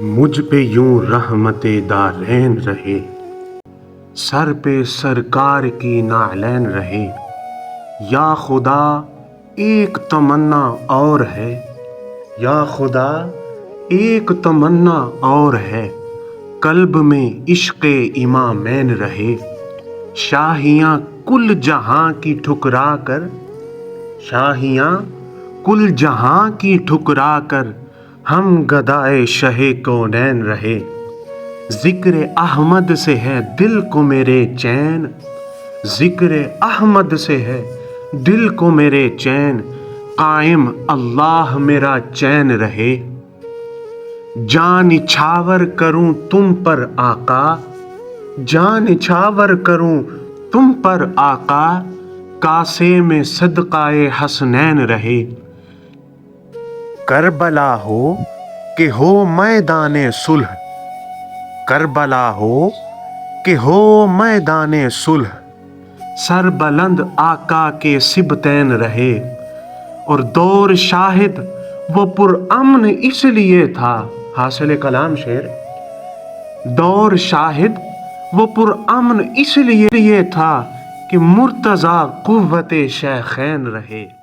مجھ پہ یوں رحمت دارین رہے، سر پہ سرکار کی نعلین رہے۔ یا خدا ایک تمنا اور ہے، یا خدا ایک تمنا اور ہے، قلب میں عشق امامین رہے۔ شاہیاں کل جہاں کی ٹھکرا کر، شاہیاں کل جہاں کی ٹھکرا کر، ہم گدائے شہ کونین رہے۔ ذکر احمد سے ہے دل کو میرے چین، ذکر احمد سے ہے دل کو میرے چین، قائم اللہ میرا چین رہے۔ جان نچھاور کروں تم پر آقا، جان نچھاور کروں تم پر آقا، کاسے میں صدقہ حسنین رہے۔ کربلا ہو کہ ہو میدان صلح، کربلا ہو کہ ہو میدان صلح، سر بلند آقا کے سبطین رہے۔ اور دور شاہد وہ پرامن اس لیے تھا، حاصل کلام شعر، دور شاہد وہ پرامن اس لیے تھا کہ مرتضیٰ قوت شیخین رہے۔